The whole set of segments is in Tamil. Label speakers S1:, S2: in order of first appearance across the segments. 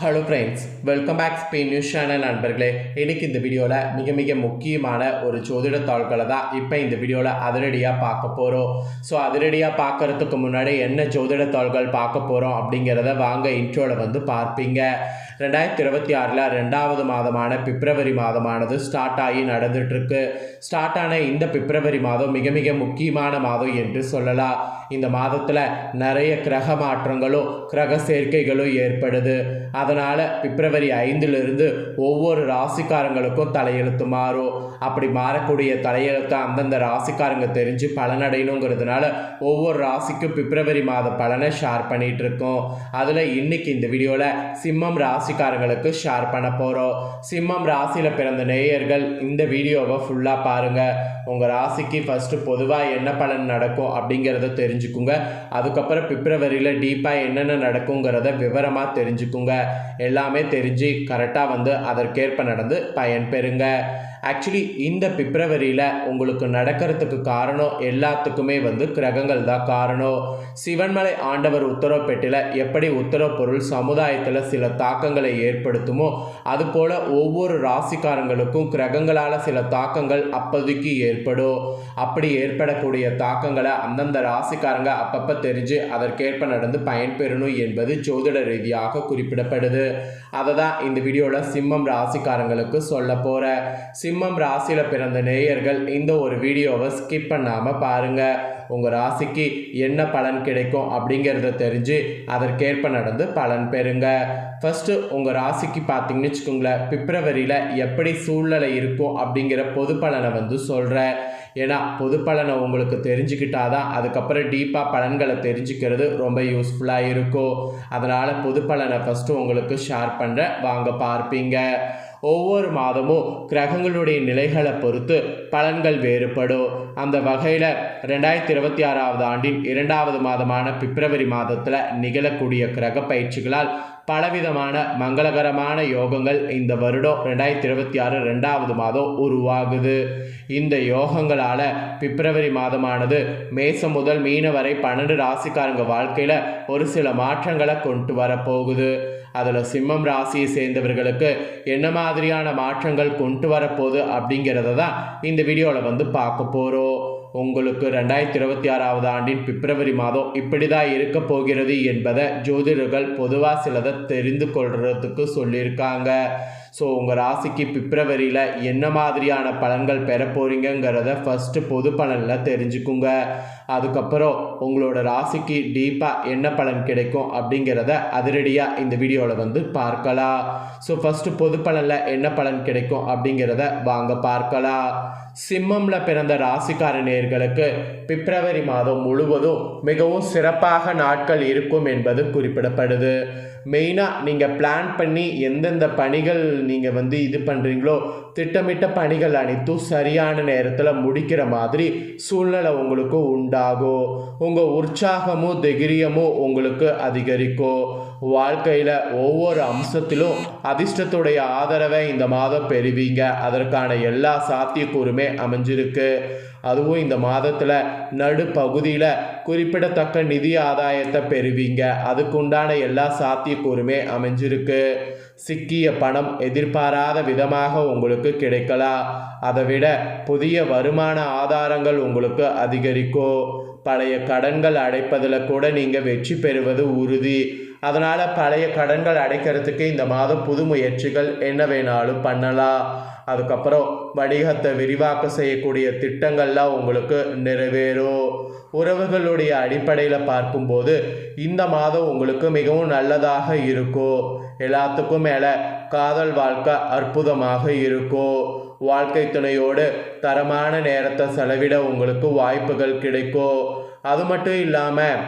S1: Hello friends, welcome back Spain news channel நண்பர்களே. இன்றைக்கி இந்த வீடியோவில் மிக முக்கியமான ஒரு ஜோதிட தாள்களை தான் இப்போ இந்த வீடியோவில் அதிரடியாக பார்க்க போகிறோம். ஸோ அதிரடியாக பார்க்குறதுக்கு முன்னாடி என்ன ஜோதிட தாள்கள் பார்க்க போகிறோம் அப்படிங்கிறத வாங்க இன்ட்ரோவில் பார்ப்பீங்க. 2026 2வது மாதமான பிப்ரவரி மாதமானது ஸ்டார்ட் ஆகி நடந்துகிட்ருக்கு. ஸ்டார்ட் ஆன இந்த பிப்ரவரி மாதம் மிக முக்கியமான மாதம் என்று சொல்லலாம். இந்த மாதத்தில் நிறைய கிரக மாற்றங்களும் கிரக சேர்க்கைகளும் ஏற்படுது. அதனால் பிப்ரவரி 5 ஒவ்வொரு ராசிக்காரங்களுக்கும் தலையெழுத்து மாறும். அப்படி மாறக்கூடிய தலையெழுத்தை அந்தந்த ராசிக்காரங்க தெரிஞ்சு பலனடையணுங்கிறதுனால ஒவ்வொரு ராசிக்கும் பிப்ரவரி மாத பலனை ஷேர் பண்ணிகிட்டு இருக்கோம். அதில் இன்னைக்கு இந்த வீடியோவில் சிம்மம் ராசிக்காரங்களுக்கு ஷேர் பண்ண போகிறோம். சிம்மம் ராசியில் பிறந்த நேயர்கள் இந்த வீடியோவை ஃபுல்லாக பாருங்கள். உங்கள் ராசிக்கு ஃபஸ்ட்டு பொதுவாக என்ன பலன் நடக்கும் அப்படிங்கிறத தெரிஞ்சுக்குங்க. அதுக்கப்புறம் பிப்ரவரியில் டீப்பாக என்னென்ன நடக்குங்கிறத விவரமாக தெரிஞ்சுக்குங்க. எல்லாமே தெரிஞ்சு கரெக்டாக அதற்கேற்ப நடந்து பயன்பெறுங்க. ஆக்சுவலி இந்த பிப்ரவரியில் உங்களுக்கு நடக்கிறதுக்கு காரணம் எல்லாத்துக்குமே கிரகங்கள் தான் காரணம். சிவன்மலை ஆண்டவர் உத்தரவு பெட்டியில் எப்படி உத்தரவு பொருள் சமுதாயத்தில் சில தாக்கங்களை ஏற்படுத்துமோ அதுபோல் ஒவ்வொரு ராசிக்காரங்களுக்கும் கிரகங்களால் சில தாக்கங்கள் அப்போதைக்கு ஏற்படும். அப்படி ஏற்படக்கூடிய தாக்கங்களை அந்தந்த ராசிக்காரங்க அப்பப்போ தெரிஞ்சு அதற்கேற்ப நடந்து பயன்பெறணும் என்பது ஜோதிட ரீதியாக குறிப்பிடப்படுது. அதை தான் இந்த வீடியோவில் சிம்மம் ராசிக்காரங்களுக்கு சொல்ல போகிறேன். சிம்மம் ராசியில் பிறந்த நேயர்கள் இந்த ஒரு வீடியோவை ஸ்கிப் பண்ணாமல் பாருங்கள். உங்கள் ராசிக்கு என்ன பலன் கிடைக்கும் அப்படிங்கிறத தெரிஞ்சு அதற்கேற்ப நடந்து பலன் பெறுங்க. ஃபஸ்ட்டு உங்கள் ராசிக்கு பார்த்தீங்கன்னு வச்சுக்கோங்களேன், பிப்ரவரியில் எப்படி சூழ்நிலை இருக்கும் அப்படிங்கிற பொது பலனை சொல்கிறேன். ஏன்னா பொது பலனை உங்களுக்கு தெரிஞ்சுக்கிட்டாதான் அதுக்கப்புறம் டீப்பாக பலன்களை தெரிஞ்சுக்கிறது ரொம்ப யூஸ்ஃபுல்லாக இருக்கும். அதனால் பொது பலனை ஃபஸ்ட்டு உங்களுக்கு ஷேர் பண்ணுறேன், வாங்க பார்ப்பீங்க. ஒவ்வொரு மாதமும் கிரகங்களுடைய நிலைகளை பொறுத்து பலன்கள் வேறுபடும். அந்த வகையில் 2026 ஆண்டின் 2வது மாதமான பிப்ரவரி மாதத்தில் நிகழக்கூடிய கிரக பயிற்சிகளால் பலவிதமான மங்களகரமான யோகங்கள் இந்த வருடம் 2026 2வது மாதம் உருவாகுது. இந்த யோகங்களால் பிப்ரவரி மாதமானது மேசம் முதல் மீன வரை 12 ராசிக்காரங்க வாழ்க்கையில் ஒரு சில மாற்றங்களை கொண்டு வரப்போகுது. அதில் சிம்மம் ராசியை சேர்ந்தவர்களுக்கு என்ன மாதிரியான மாற்றங்கள் கொண்டு வரப்போகுது அப்படிங்கிறத தான் இந்த வீடியோவில் பார்க்க போகிறோம். உங்களுக்கு 2026 ஆண்டின் பிப்ரவரி மாதம் இப்படி தான் இருக்க போகிறது என்பதை ஜோதிடர்கள் பொதுவாக சிலதை தெரிந்து கொள்றதுக்கு சொல்லியிருக்காங்க. ஸோ உங்கள் ராசிக்கு பிப்ரவரியில் என்ன மாதிரியான பலன்கள் பெற போகிறீங்கிறத ஃபஸ்ட்டு பொது பலனில் தெரிஞ்சுக்குங்க. அதுக்கப்புறம் உங்களோட ராசிக்கு டீப்பாக என்ன பலன் கிடைக்கும் அப்படிங்கிறத அதிரடியாக இந்த வீடியோவில் பார்க்கலாம். ஸோ ஃபஸ்ட்டு பொது பலனில் என்ன பலன் கிடைக்கும் அப்படிங்கிறத வாங்க பார்க்கலாம். சிம்மமில் பிறந்த ராசிக்கார நேயர்களுக்கு பிப்ரவரி மாதம் முழுவதும் மிகவும் சிறப்பாக நாட்கள் இருக்கும் என்பது குறிப்பிடப்படுது. மெயினாக நீங்கள் பிளான் பண்ணி எந்தெந்த பணிகள் நீங்கள் இது பண்ணுறீங்களோ திட்டமிட்ட பணிகள் அனைத்தும் சரியான நேரத்தில் முடிக்கிற மாதிரி சூழ்நிலை உங்களுக்கு உண்டாகும். உங்கள் உற்சாகமும் தைரியமும் உங்களுக்கு அதிகரிக்கும். வாழ்க்கையில் ஒவ்வொரு அம்சத்திலும் அதிர்ஷ்டத்துடைய ஆதரவை இந்த மாதம் பெறுவீங்க. அதற்கான எல்லா சாத்தியக்கூறுமே அமைஞ்சிருக்கு. அதுவும் இந்த மாதத்தில் நடுப்பகுதியில் குறிப்பிடத்தக்க நிதி ஆதாயத்தை பெறுவீங்க. அதுக்குண்டான எல்லா சாத்தியக்கூறுமே அமைஞ்சிருக்கு. சிக்கிய பணம் எதிர்பாராத விதமாக உங்களுக்கு கிடைக்கலாம். அதை விட புதிய வருமான ஆதாரங்கள் உங்களுக்கு அதிகரிக்கும். பழைய கடன்கள் அடைப்பதில் கூட நீங்கள் வெற்றி பெறுவது உறுதி. அதனால் பழைய கடன்கள் அடைக்கிறதுக்கு இந்த மாதம் புது முயற்சிகள் என்ன வேணாலும் பண்ணலாம். அதுக்கப்புறம் வணிகத்தை விரிவாக்க செய்யக்கூடிய திட்டங்கள்லாம் உங்களுக்கு நிறைவேறும். உறவுகளுடைய அடிப்படையில் பார்க்கும்போது இந்த மாதம் உங்களுக்கு மிகவும் நல்லதாக இருக்கும். எல்லாத்துக்கும் மேலே காதல் வாழ்க்கை அற்புதமாக இருக்கும். வாழ்க்கை துணையோடு தரமான நேரத்தை செலவிட உங்களுக்கு வாய்ப்புகள் கிடைக்கும். அது மட்டும் இல்லாமல்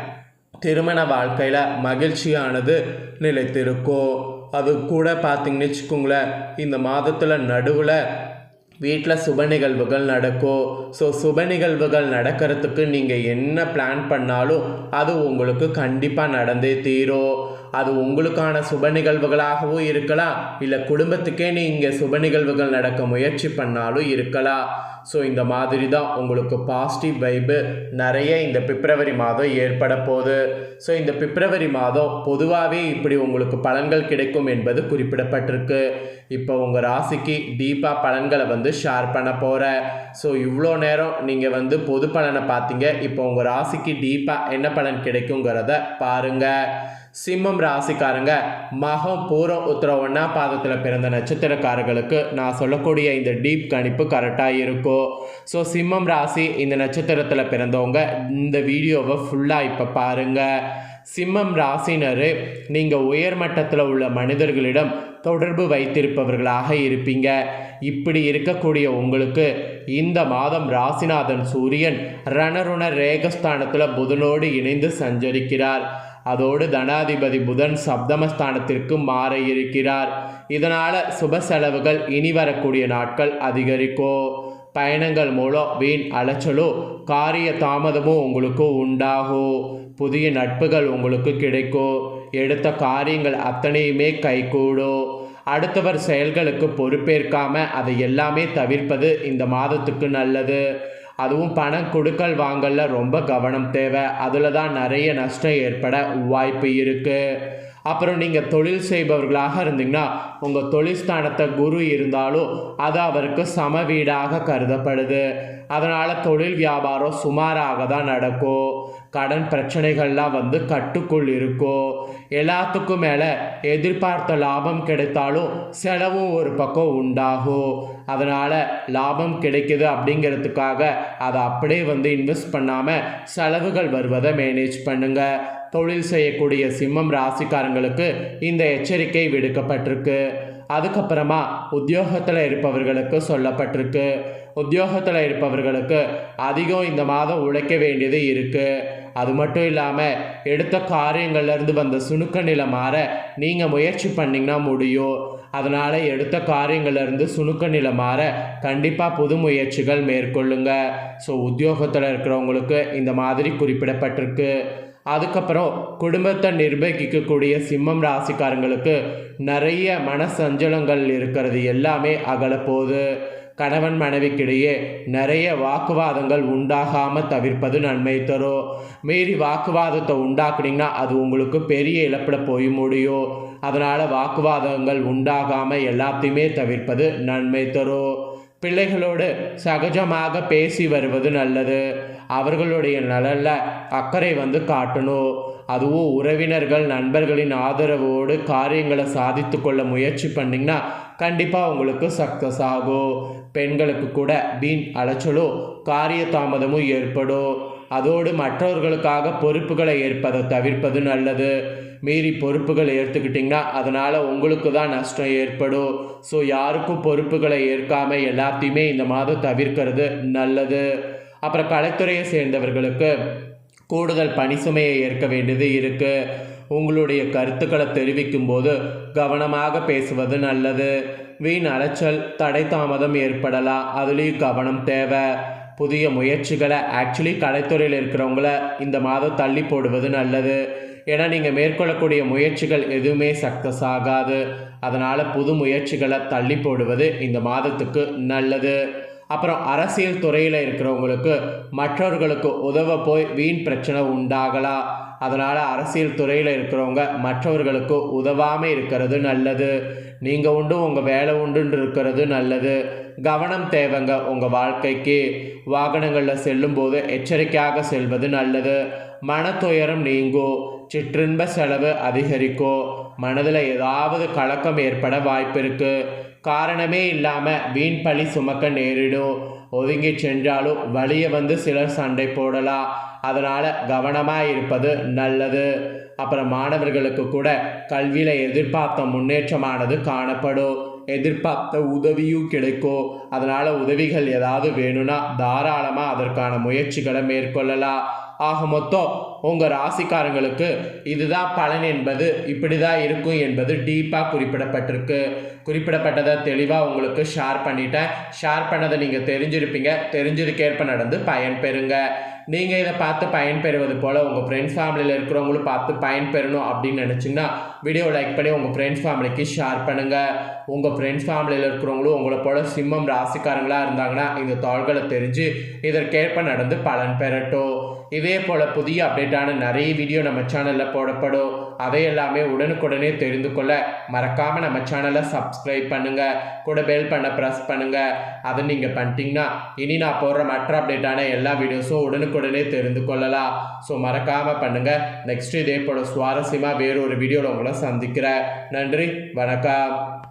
S1: திருமண வாழ்க்கையில் மகிழ்ச்சியானது நிலைத்திருக்கும். அது கூட பார்த்தீங்கன்னு வச்சுக்கோங்களேன், இந்த மாதத்தில் நடுவில் வீட்டில் சுப நிகழ்வுகள் நடக்கும். ஸோ சுப நிகழ்வுகள் நடக்கிறதுக்கு நீங்கள் என்ன பிளான் பண்ணாலும் அது உங்களுக்கு கண்டிப்பாக நடந்தே தீரும். அது உங்களுக்கான சுப நிகழ்வுகளாகவும் இருக்கலாம், இல்லை குடும்பத்துக்கே நீங்கள் சுப நிகழ்வுகள் நடக்க முயற்சி பண்ணாலும் இருக்கலாம். ஸோ இந்த மாதிரி தான் உங்களுக்கு பாசிட்டிவ் வைப்பு நிறைய இந்த பிப்ரவரி மாதம் ஏற்பட போகுது. ஸோ இந்த பிப்ரவரி மாதம் பொதுவாகவே இப்படி உங்களுக்கு பலன்கள் கிடைக்கும் என்பது குறிப்பிடப்பட்டிருக்கு. இப்போ உங்கள் ராசிக்கு டீப்பாக பலன்களை ஷேர் பண்ண போகிறேன். ஸோ இவ்வளோ நேரம் நீங்கள் பொது பலனை பார்த்தீங்க. இப்போ உங்கள் ராசிக்கு டீப்பாக என்ன பலன் கிடைக்குங்கிறத பாருங்கள். சிம்மம் ராசிக்காரங்க, மகம் பூரம் உத்திரம் 1ஆம் பாதத்தில் பிறந்த நட்சத்திரக்காரர்களுக்கு நான் சொல்லக்கூடிய இந்த டீப் கணிப்பு கரெக்டாக இருக்கும். ஸோ சிம்மம் ராசி இந்த நட்சத்திரத்தில் பிறந்தவங்க இந்த வீடியோவை ஃபுல்லாக இப்போ பாருங்கள். சிம்மம் ராசினர் நீங்கள் உயர்மட்டத்தில் உள்ள மனிதர்களிடம் தொடர்பு வைத்திருப்பவர்களாக இருப்பீங்க. இப்படி இருக்கக்கூடிய உங்களுக்கு இந்த மாதம் ராசிநாதன் சூரியன் ரணருண ரேகஸ்தானத்தில் புதனோடு இணைந்து சஞ்சரிக்கிறார். அதோடு தனாதிபதி புதன் சப்தமஸ்தானத்திற்கு மாற இருக்கிறார். இதனால் சுப செலவுகள் இனி வரக்கூடிய நாட்கள் அதிகரிக்கும். பயணங்கள் மூலம் வீண் அலைச்சலோ காரிய தாமதமும் உங்களுக்கு உண்டாகும். புதிய நட்புகள் உங்களுக்கு கிடைக்கும். எடுத்த காரியங்கள் அத்தனையுமே கைகூடும். அடுத்தவர் செயல்களுக்கு பொறுப்பேற்காம அதை எல்லாமே தவிர்ப்பது இந்த மாதத்துக்கு நல்லது. அதுவும் பணம் கொடுக்கல் வாங்கல ரொம்ப கவனம் தேவை. அதில் தான் நிறைய நஷ்டம் ஏற்பட வாய்ப்பு இருக்குது. அப்புறம் நீங்கள் தொழில் செய்பவர்களாக இருந்தீங்கன்னா உங்கள் தொழில் ஸ்தானத்தை குரு இருந்தாலும் அது அவருக்கு சம வீடாக கருதப்படுது. அதனால் தொழில் வியாபாரம் சுமாராக தான் நடக்கும். கடன் பிரச்சனைகள்லாம் கட்டுக்குள் இருக்கும். எல்லாத்துக்கும் மேலே எதிர்பார்த்த லாபம் கிடைத்தாலும் செலவும் ஒரு பக்கம் உண்டாகும். அதனால் லாபம் கிடைக்குது அப்படிங்கிறதுக்காக அதை அப்படியே இன்வெஸ்ட் பண்ணாமல் செலவுகள் வருவதை மேனேஜ் பண்ணுங்கள். தொழில் செய்யக்கூடிய சிம்மம் ராசிக்காரங்களுக்கு இந்த எச்சரிக்கை விடுக்கப்பட்டிருக்கு. அதுக்கப்புறமா உத்தியோகத்தில் இருப்பவர்களுக்கு சொல்லப்பட்டிருக்கு. உத்தியோகத்தில் இருப்பவர்களுக்கு அதிகம் இந்த மாதம் உழைக்க வேண்டியது இருக்குது. அது மட்டும் இல்லாமல் எடுத்த காரியங்கள்லேருந்து வந்த சுணுக்க நிலை மாற நீங்கள் முயற்சி பண்ணிங்கன்னா முடியும். அதனால் எடுத்த காரியங்கள்லேருந்து சுணுக்க நிலை மாற கண்டிப்பாக புது முயற்சிகள் மேற்கொள்ளுங்க. ஸோ உத்தியோகத்தில் இருக்கிறவங்களுக்கு இந்த மாதிரி குறிப்பிடப்பட்டிருக்கு. அதுக்கப்புறம் குடும்பத்தை நிர்வகிக்கக்கூடிய சிம்மம் ராசிக்காரங்களுக்கு நிறைய மனசஞ்சலங்கள் இருக்கிறது எல்லாமே அகலப்போகுது. கணவன் மனைவிக்கிடையே நிறைய வாக்குவாதங்கள் உண்டாகாமல் தவிர்ப்பது நன்மை தரும். மீறி வாக்குவாதத்தை உண்டாக்குனீங்கன்னா அது உங்களுக்கு பெரிய இழப்பில் போய் முடியும். அதனால் வாக்குவாதங்கள் உண்டாகாமல் எல்லாத்தையுமே தவிர்ப்பது நன்மை தரும். பிள்ளைகளோடு சகஜமாக பேசி வருவது நல்லது. அவர்களுடைய நலனில் அக்கறை காட்டணும். அதுவும் உறவினர்கள் நண்பர்களின் ஆதரவோடு காரியங்களை சாதித்து கொள்ள முயற்சி பண்ணிங்கன்னா கண்டிப்பாக உங்களுக்கு சக்ஸஸ் ஆகும். பெண்களுக்கு கூட வீண் அலைச்சலோ காரிய தாமதமும் ஏற்படும். அதோடு மற்றவர்களுக்காக பொறுப்புகளை ஏற்பதை தவிர்ப்பது நல்லது. மீறி பொறுப்புகளை ஏற்றுக்கிட்டிங்கன்னா அதனால் உங்களுக்கு தான் நஷ்டம் ஏற்படும். ஸோ யாருக்கும் பொறுப்புகளை ஏற்காம எல்லாத்தையுமே இந்த மாதம் தவிர்க்கிறது நல்லது. அப்புறம் கலைத்துறையை சேர்ந்தவர்களுக்கு கூடுதல் பணி சுமையை ஏற்க வேண்டியது இருக்குது. உங்களுடைய கருத்துக்களை தெரிவிக்கும் போது கவனமாக பேசுவது நல்லது. வீண் அலைச்சல் தடை தாமதம் ஏற்படலாம், அதுலேயும் கவனம் தேவை. புதிய முயற்சிகளை கலைத்துறையில் இருக்கிறவங்கள இந்த மாதம் தள்ளி போடுவது நல்லது. ஏன்னா நீங்கள் மேற்கொள்ளக்கூடிய முயற்சிகள் எதுவுமே சக்ஸஸ் ஆகாது. அதனால் புது முயற்சிகளை தள்ளி போடுவது இந்த மாதத்துக்கு நல்லது. அப்புறம் அரசியல் துறையில் இருக்கிறவங்களுக்கு மற்றவர்களுக்கு உதவ போய் வீண் பிரச்சனை உண்டாகலாம். அதனால் அரசியல் துறையில் இருக்கிறவங்க மற்றவர்களுக்கு உதவாமல் இருக்கிறது நல்லது. நீங்கள் உண்டு உங்கள் வேலை உண்டுன்னு இருக்கிறது நல்லது. கவனம் தேவைங்க உங்கள் வாழ்க்கைக்கு. வாகனங்களில் செல்லும்போது எச்சரிக்கையாக செல்வது நல்லது. மனத்துயரம் நீங்கும். சிற்றின்ப செலவு அதிகரிக்கும். மனதில் ஏதாவது கலக்கம் ஏற்பட வாய்ப்பு இருக்குது. காரணமே இல்லாமல் வீண் பழி சுமக்க நேரிடும். ஒதுங்கி சென்றாலும் வழியை சிலர் சண்டை போடலாம். அதனால் கவனமாக இருப்பது நல்லது. அப்புறம் மாணவர்களுக்கு கூட கல்வியில் எதிர்பார்த்த முன்னேற்றமானது காணப்படும். எதிர்பார்த்த உதவியும் கிடைக்கும். அதனால் உதவிகள் ஏதாவது வேணும்னா தாராளமாக அதற்கான முயற்சிகளை மேற்கொள்ளலாம். ஆக மொத்தம் உங்கள் ராசிக்காரங்களுக்கு இதுதான் பலன் என்பது இப்படி தான் இருக்கும் என்பது டீப்பாக குறிப்பிடப்பட்டதை தெளிவாக உங்களுக்கு ஷேர் பண்ணிட்டேன். ஷேர் பண்ணதை நீங்கள் தெரிஞ்சிருப்பீங்க. தெரிஞ்சதுக்கேற்ப நடந்து பயன்பெறுங்க. நீங்கள் இதை பார்த்து பயன்பெறுவது போல் உங்கள் ஃப்ரெண்ட்ஸ் ஃபேமிலியில் இருக்கிறவங்களும் பார்த்து பயன்பெறணும் அப்படின்னு நினச்சிங்கன்னா வீடியோ லைக் பண்ணி உங்கள் ஃப்ரெண்ட்ஸ் ஃபேமிலிக்கு ஷேர் பண்ணுங்கள். உங்கள் ஃப்ரெண்ட்ஸ் ஃபேமிலியில் இருக்கிறவங்களும் உங்களை போல் சிம்மம் ராசிக்காரங்களாக இருந்தாங்கன்னா இந்த தாள்களை தெரிஞ்சு இதற்கேற்ப நடந்து பலன் பெறட்டும். இதே போல் புதிய அப்டேட்டான நிறைய வீடியோ நம்ம சேனலில் போடப்படும். அதை எல்லாமே உடனுக்குடனே தெரிந்து கொள்ள மறக்காமல் நம்ம சேனலை சப்ஸ்கிரைப் பண்ணுங்கள். கூட பெல் பண்ண ப்ரெஸ் பண்ணுங்கள். அதை நீங்கள் பண்ணிட்டீங்கன்னா இனி நான் போடுற மற்ற அப்டேட்டான எல்லா வீடியோஸும் உடனுக்குடனே தெரிந்து கொள்ளலாம். ஸோ மறக்காமல் பண்ணுங்கள். நெக்ஸ்ட் இதே போல் சுவாரஸ்யமாக வேறு ஒரு வீடியோவில் உங்களை சந்திக்கிறேன். நன்றி, வணக்கம்.